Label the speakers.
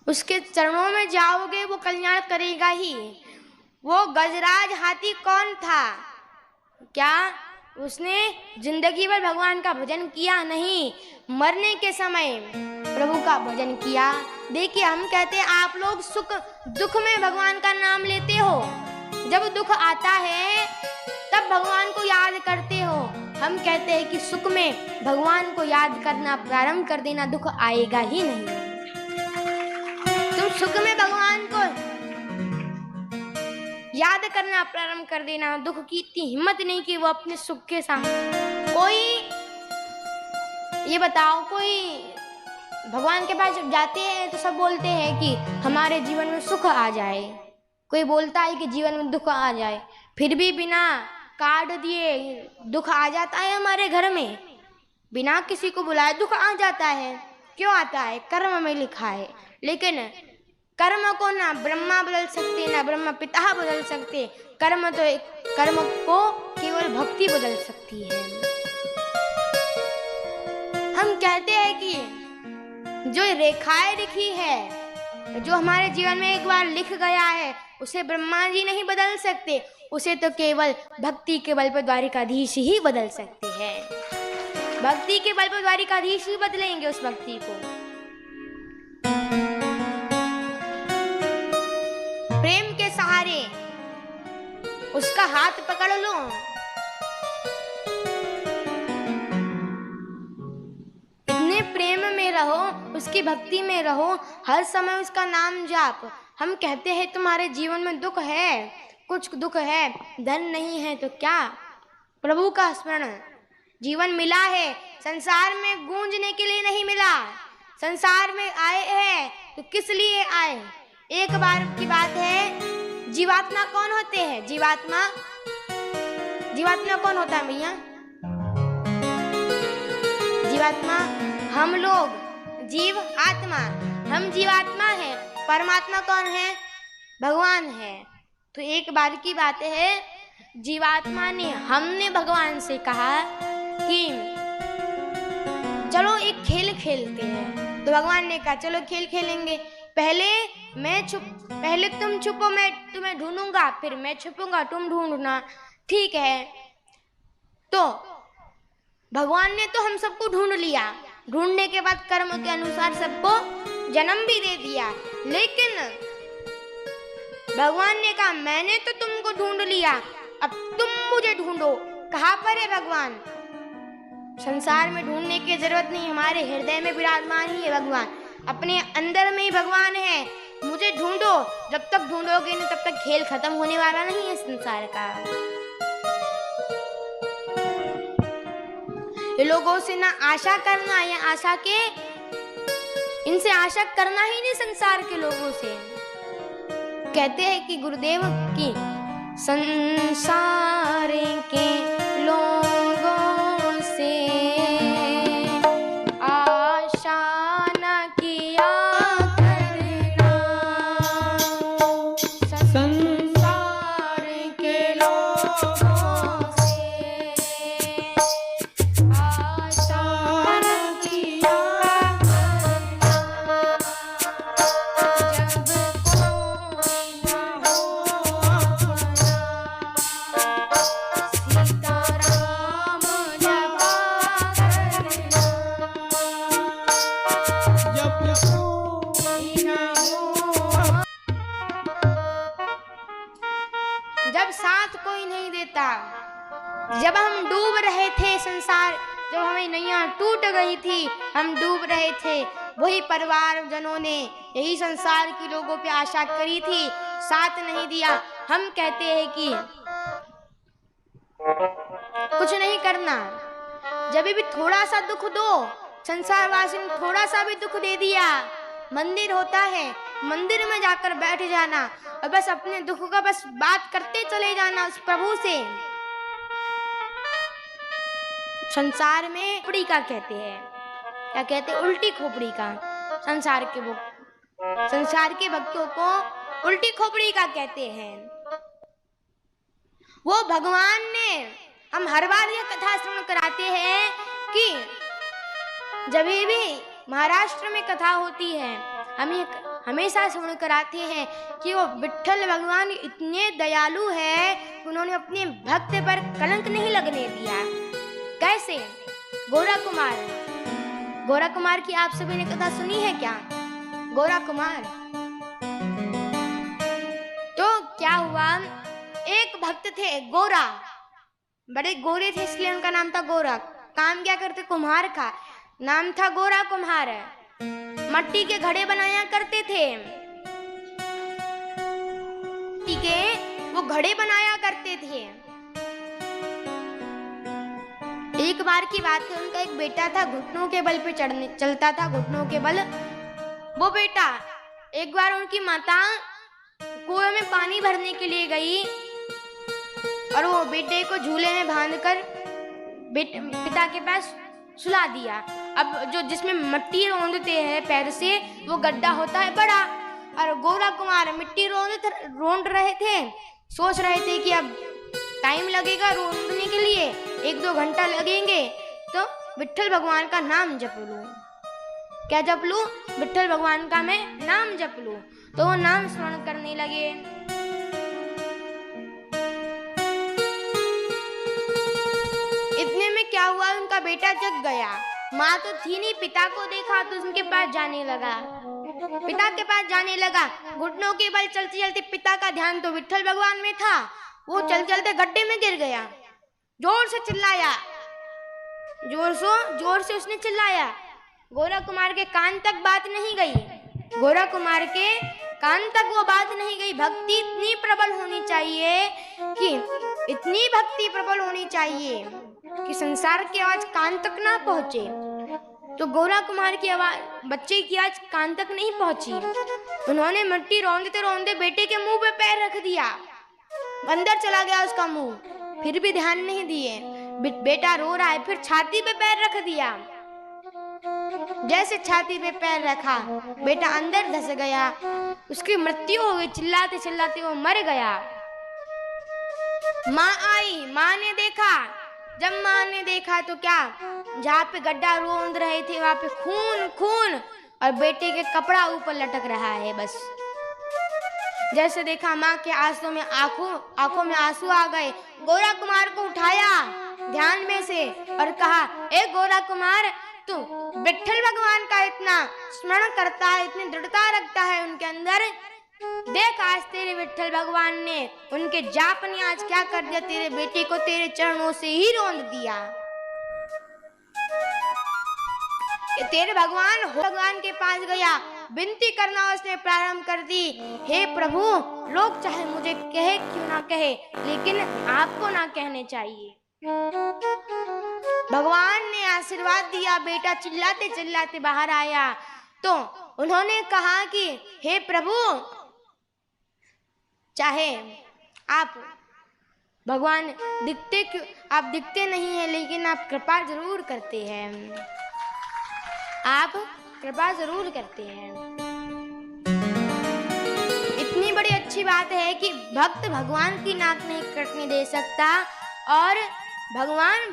Speaker 1: उसके चरणों में जाओगे वो कल्याण करेगा ही। वो गजराज हाथी कौन था? क्या उसने जिंदगी भर भगवान का भजन किया? नहीं, मरने के समय प्रभु का भजन किया। देखिए, हम कहते हैं आप लोग सुख दुख में भगवान का नाम लेते हो, जब दुख आता है तब भगवान को याद करते हो। हम कहते हैं कि सुख में भगवान को याद करना प्रारंभ कर देना, दुख आएगा ही नहीं। तुम सुख में भगवान को याद करना प्रारंभ कर देना, दुख की इतनी हिम्मत नहीं कि वो अपने सुख के सामने। कोई ये बताओ, कोई भगवान के पास जब जाते हैं तो सब बोलते हैं कि हमारे जीवन में सुख आ जाए, कोई बोलता है कि जीवन में दुख आ जाए, फिर भी बिना कार्ड दिए दुख आ जाता है हमारे घर में, बिना किसी को बुलाए दुख आ जाता है। क्यों आता है? कर्म में लिखा है। लेकिन कर्म को ना ब्रह्मा बदल सकते, ना ब्रह्मा पिता बदल सकते। कर्म को केवल भक्ति बदल सकती है। हम कहते हैं कि जो रेखाएं लिखी है, जो हमारे जीवन में एक बार लिख गया है, उसे ब्रह्मा जी नहीं बदल सकते, उसे तो केवल भक्ति के बल पर द्वारिकाधीश ही बदल सकते हैं। भक्ति के बल पर द्वारिकाधीश ही बदलेंगे उस भक्ति को। प्रेम के सहारे उसका हाथ पकड़ लो, इतने प्रेम में रहो, उसकी भक्ति में रहो, हर समय उसका नाम जाप। हम कहते हैं तुम्हारे जीवन में दुख है, कुछ दुख है, धन नहीं है तो क्या, प्रभु का स्मरण। जीवन मिला है संसार में गूंजने के लिए नहीं मिला। संसार में आए हैं तो किस लिए आए? एक बार की बात है, जीवात्मा कौन होते हैं? जीवात्मा कौन होता है भैया? जीवात्मा हम लोग, जीव आत्मा, हम जीवात्मा है। परमात्मा कौन है? भगवान है। तो एक बार की बात है, जीवात्मा ने, हमने भगवान से कहा कि चलो एक खेल खेलते हैं। तो भगवान ने कहा चलो खेल खेलेंगे, पहले तुम छुपो, मैं तुम्हें ढूंढूंगा, फिर मैं छुपूंगा, तुम ढूंढना, ठीक है? तो भगवान ने तो हम सबको ढूंढ लिया, ढूंढने के बाद कर्म के अनुसार सबको जन्म भी दे दिया। लेकिन भगवान ने कहा मैंने तो तुमको ढूंढ लिया, अब तुम मुझे ढूंढो। कहाँ पर है भगवान? संसार में ढूंढने की जरूरत नहीं, हमारे हृदय में विराजमान ही है भगवान, अपने अंदर में ही भगवान है। मुझे ढूंढो, जब तक ढूंढोगे नहीं तब तक खेल खत्म होने वाला नहीं है संसार का। ये लोगों से ना आशा करना, या आशा के, इनसे आशा करना ही नहीं संसार के लोगों से। कहते हैं कि गुरुदेव की संसार के लोगों से आशा न किया करना, संसार के लोगों से आशा न किया जब साथ कोई नहीं देता, जब हम डूब रहे थे संसार, जब हमें नैया टूट गई थी, हम डूब रहे थे, वही परिवार जनों ने, यही संसार के लोगों पे आशा करी थी, साथ नहीं दिया। हम कहते हैं कि कुछ नहीं करना, जब भी थोड़ा सा दुख दो, संसार वासी ने थोड़ा सा भी दुख दे दिया, मंदिर होता है, मंदिर में जाकर बैठ जाना और बस अपने दुख का बस बात करते चले जाना उस प्रभु से। संसार में खोपड़ी का कहते हैं, क्या कहते हैं? उल्टी खोपड़ी का। संसार के भक्तों को उल्टी खोपड़ी का कहते हैं। वो भगवान ने, हम हर बार यह कथा श्रवण कराते हैं कि जब भी महाराष्ट्र में कथा होती है, हमेशा सुन कर आते हैं कि वो विट्ठल भगवान इतने दयालु है कि उन्होंने अपने भक्त पर कलंक नहीं लगने दिया। कैसे? गोरा कुमार की आप सभी ने कथा सुनी है क्या? गोरा कुमार। तो क्या हुआ, एक भक्त थे गोरा, बड़े गोरे थे इसलिए उनका नाम था गोरा। काम क्या करते? कुम्हार का नाम था गोरा कुम्हार। मट्टी के घड़े बनाया करते थे, मट्टी के वो घड़े बनाया करते थे। एक बार की बात है, उनका एक बेटा था, घुटनों के बल पे चलता था, घुटनों के बल। वो बेटा एक बार उनकी माता कुएं में पानी भरने के लिए गई और वो बेटे को झूले में बांधकर पिता के पास सुला दिया। अब जो जिसमें मिट्टी रौंदते हैं पैर से, वो गड्ढा होता है बड़ा, और गोरा कुमार मिट्टी रोंद रहे थे। सोच रहे थे कि अब टाइम लगेगा रोंदने के लिए, 1-2 घंटा लगेंगे, तो विट्ठल भगवान का नाम जप लूं। क्या जप लूं? विट्ठल भगवान का मैं नाम जप लूं। तो वो नाम स्मरण करने लगे। इतने में क्या हुआ, उनका बेटा जग गया। माँ तो थी नहीं, पिता को देखा तो उनके पास जाने लगा। पिता के पास जाने लगा, घुटनों के बल चलते चलते पिता का ध्यान तो विट्ठल भगवान में था। वो चल चलते गड्ढे में गिर गया। जोर से चिल्लाया, जोर से उसने चिल्लाया। गोरा कुमार के कान तक बात नहीं गई, गोरा कुमार के कान तक वो बात नहीं गई। भक्ति इतनी प्रबल होनी चाहिए कि इतनी भक्ति प्रबल होनी चाहिए कि संसार की आवाज कान तक ना पहुंचे। तो गोरा कुमार की आवाज, बच्चे की आवाज कान तक नहीं पहुंची। उन्होंने मिट्टी रौंदते रौंदते बेटे के मुंह पे पैर रख दिया, अंदर चला गया उसका मुंह, फिर भी ध्यान नहीं दिए। बेटा रो रहा है, फिर छाती पे पैर रख दिया। जैसे छाती पे पैर रखा, बेटा अंदर धस गया, उसकी मृत्यु हो गई। चिल्लाते चिल्लाते वो मर गया। माँ आई, माँ ने देखा। जब माँ ने देखा तो क्या, जहाँ पे गड्ढा रोंद रहे थे वहां पे खून खून, और बेटे के कपड़ा ऊपर लटक रहा है। बस जैसे देखा, माँ के आंसू में आंखों में आंसू आ गए। गोरा कुमार को उठाया ध्यान में से और कहा, ए गोरा कुमार, तू विट्ठल भगवान का इतना स्मरण करता है, इतनी दृढ़ता रखता है उनके अंदर, देख आज तेरे विट्ठल भगवान ने, उनके जाप ने आज क्या कर दिया, तेरे बेटे को तेरे चरणों से ही रौंद दिया। तेरे भगवान के पास गया, विनती करना उसने प्रारंभ कर दी। हे प्रभु, लोग चाहे मुझे कहे क्यों ना कहे, लेकिन आपको ना कहने चाहिए। भगवान ने आशीर्वाद दिया। बेटा चिल्लाते चिल्लाते बाहर आया तो उन्होंने कहा कि हे प्रभु, चाहे आप भगवान आप दिखते नहीं हैं, लेकिन आप कृपा जरूर करते हैं, आप कृपा जरूर करते हैं। इतनी बड़ी अच्छी बात है कि भक्त भगवान की नाक नहीं कटने दे सकता, और भगवान